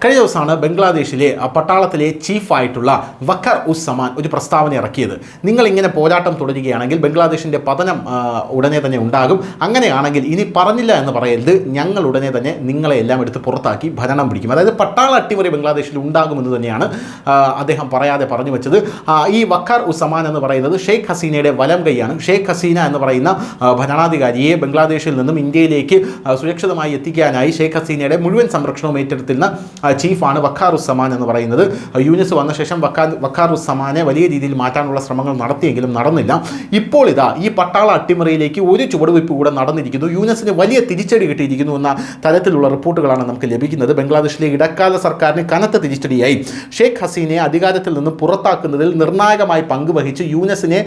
കഴിഞ്ഞ ദിവസമാണ് ബംഗ്ലാദേശിലെ പട്ടാളത്തിലെ ചീഫായിട്ടുള്ള വഖാർ ഉസ് സമാൻ ഒരു പ്രസ്താവന ഇറക്കിയത്. നിങ്ങളിങ്ങനെ പോരാട്ടം തുടരുകയാണെങ്കിൽ ബംഗ്ലാദേശിൻ്റെ പതനം ഉടനെ തന്നെ ഉണ്ടാകും. അങ്ങനെയാണെങ്കിൽ ഇനി പറഞ്ഞില്ല എന്ന് പറയരുത്, ഞങ്ങൾ ഉടനെ തന്നെ നിങ്ങളെ എല്ലാം എടുത്ത് പുറത്താക്കി ഭരണം പിടിക്കും. അതായത് പട്ടാള അട്ടിമറി ബംഗ്ലാദേശിൽ ഉണ്ടാകുമെന്ന് തന്നെയാണ് അദ്ദേഹം പറയാതെ പറഞ്ഞു വെച്ചത്. ഈ വഖാർ ഉസ് സമാൻ എന്ന് പറയുന്നത് ഷെയ്ഖ് ഹസീനയുടെ വലം കൈയാണ്. ഷെയ്ഖ് ഹസീന എന്ന് പറയുന്ന ഭരണാധികാരിയെ ബംഗ്ലാദേശിൽ നിന്നും ഇന്ത്യയിലേക്ക് സുരക്ഷിതമായി എത്തിക്കാനായി ഷെയ്ഖ് ഹസീനയുടെ മുഴുവൻ സംരക്ഷണവും ഏറ്റെടുത്തിരുന്ന ചീഫാണ് വഖാർ ഉസ് സമാൻ എന്ന് പറയുന്നത്. യൂനിസ് വന്ന ശേഷം വഖാർ ഉസ് സമാനെ വലിയ രീതിയിൽ മാറ്റാനുള്ള ശ്രമങ്ങൾ നടത്തിയെങ്കിലും നടന്നില്ല. ഇപ്പോൾ ഈ പട്ടാള അട്ടിമറിയിലേക്ക് ഒരു ചുവടുവയ്പ് കൂടെ നടന്നിരിക്കുന്നു. യൂനിസിന് വലിയ തിരിച്ചടി കിട്ടിയിരിക്കുന്നു എന്ന തരത്തിലുള്ള റിപ്പോർട്ടുകളാണ് നമുക്ക് ലഭിക്കുന്നത്. ബംഗ്ലാദേശിലെ ഇടക്കാല സർക്കാരിന് കനത്ത തിരിച്ചടിയായി. ഷെയ്ഖ് ഹസീനയെ അധികാരത്തിൽ നിന്ന് പുറത്താക്കുന്നതിൽ നിർണായകമായി പങ്കുവഹിച്ച് യൂനിസിനെ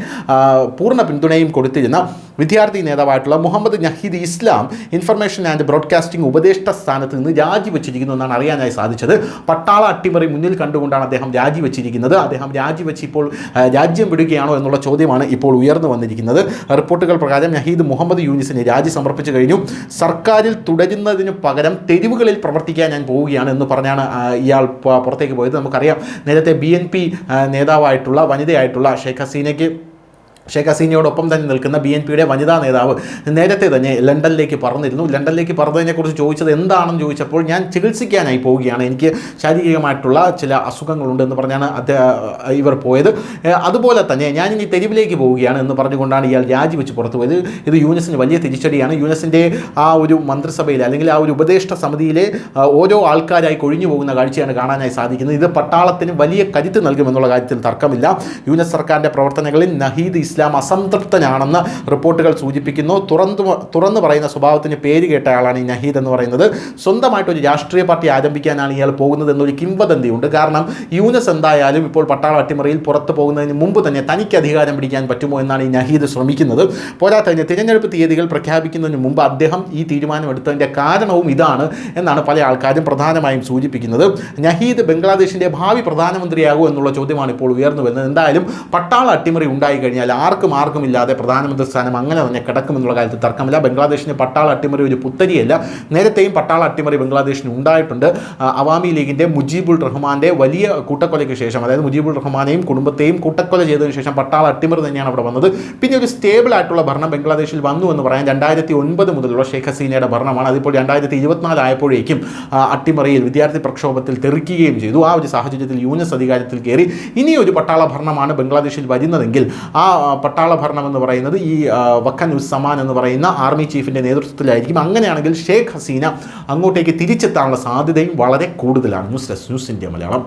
പൂർണ്ണ പിന്തുണയും കൊടുത്തിരുന്ന വിദ്യാർത്ഥി നേതാവായിട്ടുള്ള മുഹമ്മദ് നഹീദ് ഇസ്ലാം ഇൻഫർമേഷൻ ആൻഡ് ബ്രോഡ്കാസ്റ്റിംഗ് ഉപദേഷ്ടാ സ്ഥാനത്ത് നിന്ന് രാജിവെച്ചിരിക്കുന്നു എന്നാണ് അറിയാനായി സാധിച്ചത്. പട്ടാള അട്ടിമറി മുന്നിൽ കണ്ടുകൊണ്ടാണ് അദ്ദേഹം രാജിവെച്ചിരിക്കുന്നത്. അദ്ദേഹം രാജിവെച്ച് ഇപ്പോൾ രാജ്യം വിടുകയാണോ എന്നുള്ള ചോദ്യമാണ് ഇപ്പോൾ ഉയർന്നു വന്നിരിക്കുന്നത്. റിപ്പോർട്ടുകൾ പ്രകാരം നഹീദ് മുഹമ്മദ് യൂനിസിന് രാജി സമർപ്പിച്ചു കഴിഞ്ഞു. സർക്കാരിൽ തുടരുന്നതിന് പകരം തെരുവുകളിൽ പ്രവർത്തിക്കാൻ ഞാൻ പോവുകയാണ് എന്ന് പറഞ്ഞാണ് ഇയാൾ പുറത്തേക്ക് പോയത്. നമുക്കറിയാം, നേരത്തെ BNP നേതാവായിട്ടുള്ള വനിതയായിട്ടുള്ള ഷെയ്ഖ് ഹസീനയോടൊപ്പം തന്നെ നിൽക്കുന്ന BNPയുടെ വനിതാ നേതാവ് നേരത്തെ തന്നെ ലണ്ടനിലേക്ക് പറന്നിരുന്നു. ലണ്ടനിലേക്ക് പറഞ്ഞതിനെക്കുറിച്ച് ചോദിച്ചത് എന്താണെന്ന് ചോദിച്ചപ്പോൾ ഞാൻ ചികിത്സിക്കാനായി പോവുകയാണ്, എനിക്ക് ശാരീരികമായിട്ടുള്ള ചില അസുഖങ്ങളുണ്ട് എന്ന് പറഞ്ഞാണ് ഇവർ പോയത്. അതുപോലെ തന്നെ ഞാൻ ഇനി തെരുവിലേക്ക് പോവുകയാണ് എന്ന് പറഞ്ഞുകൊണ്ടാണ് ഇയാൾ രാജിവെച്ച് പുറത്തു പോയത്. ഇത് യൂനിസിന് വലിയ തിരിച്ചടിയാണ്. യൂനിസിൻ്റെ ആ ഒരു മന്ത്രിസഭയിൽ അല്ലെങ്കിൽ ആ ഒരു ഉപദേഷ്ടാ സമിതിയിലെ ഓരോ ആൾക്കാരായി കൊഴിഞ്ഞു പോകുന്ന കാഴ്ചയാണ് കാണാനായി സാധിക്കുന്നത്. ഇത് പട്ടാളത്തിന് വലിയ കരുത്ത് നൽകുമെന്നുള്ള കാര്യത്തിൽ തർക്കമില്ല. യൂനിസ് സർക്കാരിൻ്റെ പ്രവർത്തനങ്ങളിൽ നഹീദ് ഇസ്ലാം അസംതൃപ്തനാണെന്ന് റിപ്പോർട്ടുകൾ സൂചിപ്പിക്കുന്നു. തുറന്നു പറയുന്ന സ്വഭാവത്തിന് പേര് കേട്ട ആളാണ് ഈ നഹീദ് എന്ന് പറയുന്നത്. സ്വന്തമായിട്ടൊരു രാഷ്ട്രീയ പാർട്ടി ആരംഭിക്കാനാണ് ഇയാൾ പോകുന്നത് എന്നൊരു കിംവദന്തിയുണ്ട്. കാരണം യൂനിസ് എന്തായാലും ഇപ്പോൾ പട്ടാള അട്ടിമറിയിൽ പുറത്തു പോകുന്നതിന് മുമ്പ് തന്നെ തനിക്ക് അധികാരം പിടിക്കാൻ പറ്റുമോ എന്നാണ് ഈ നഹീദ് ശ്രമിക്കുന്നത്. പോരാത്തതിന് തിരഞ്ഞെടുപ്പ് തീയതികൾ പ്രഖ്യാപിക്കുന്നതിന് മുമ്പ് അദ്ദേഹം ഈ തീരുമാനമെടുത്തതിൻ്റെ കാരണവും ഇതാണ് എന്നാണ് പല ആൾക്കാരും പ്രധാനമായും സൂചിപ്പിക്കുന്നത്. നഹീദ് ബംഗ്ലാദേശിൻ്റെ ഭാവി പ്രധാനമന്ത്രിയാകുമോ എന്നുള്ള ചോദ്യമാണ് ഇപ്പോൾ ഉയർന്നു വരുന്നത്. എന്തായാലും പട്ടാള അട്ടിമറി ഉണ്ടായിക്കഴിഞ്ഞാൽ ആർക്കും ഇല്ലാതെ പ്രധാനമന്ത്രി സ്ഥാനം അങ്ങനെ തന്നെ കിടക്കുമെന്നുള്ള കാര്യത്തിൽ തർക്കമില്ല. ബംഗ്ലാദേശിന് പട്ടാള അട്ടിമറി ഒരു പുത്തരിയല്ല. നേരത്തെയും പട്ടാള അട്ടിമറി ബംഗ്ലാദേശിന് ഉണ്ടായിട്ടുണ്ട്. അവാമി ലീഗിൻ്റെ മുജീബുൾ റഹ്മാൻ്റെ വലിയ കൂട്ടക്കൊലയ്ക്ക് ശേഷം, അതായത് മുജീബുൾ റഹ്മാനെയും കുടുംബത്തെയും കൂട്ടക്കൊല ചെയ്തതിനു ശേഷം പട്ടാള അട്ടിമറി തന്നെയാണ് അവിടെ വന്നത്. പിന്നെ ഒരു സ്റ്റേബിൾ ആയിട്ടുള്ള ഭരണം ബംഗ്ലാദേശിൽ വന്നു എന്ന് പറയാൻ 2009 മുതലുള്ള ഷെയ്ഖ് ഹസീനയുടെ ഭരണമാണ്. അതിപ്പോൾ 2024 ആയപ്പോഴേക്കും അട്ടിമറിയിൽ വിദ്യാർത്ഥി പ്രക്ഷോഭത്തിൽ തെറിക്കുകയും ചെയ്തു. ആ ഒരു സാഹചര്യത്തിൽ യൂനിസ് അധികാരത്തിൽ കയറി. ഇനിയൊരു പട്ടാള ഭരണമാണ് ബംഗ്ലാദേശിൽ വരുന്നതെങ്കിൽ ആ പട്ടാള ഭരണം എന്ന് പറയുന്നത് ഈ വഖാർ ഉസ് സമാൻ എന്ന് പറയുന്ന ആർമി ചീഫിൻ്റെ നേതൃത്വത്തിലായിരിക്കും. അങ്ങനെയാണെങ്കിൽ ഷെയ്ഖ് ഹസീന അങ്ങോട്ടേക്ക് തിരിച്ചെത്താനുള്ള സാധ്യതയും വളരെ കൂടുതലാണ്. News India Malayalam.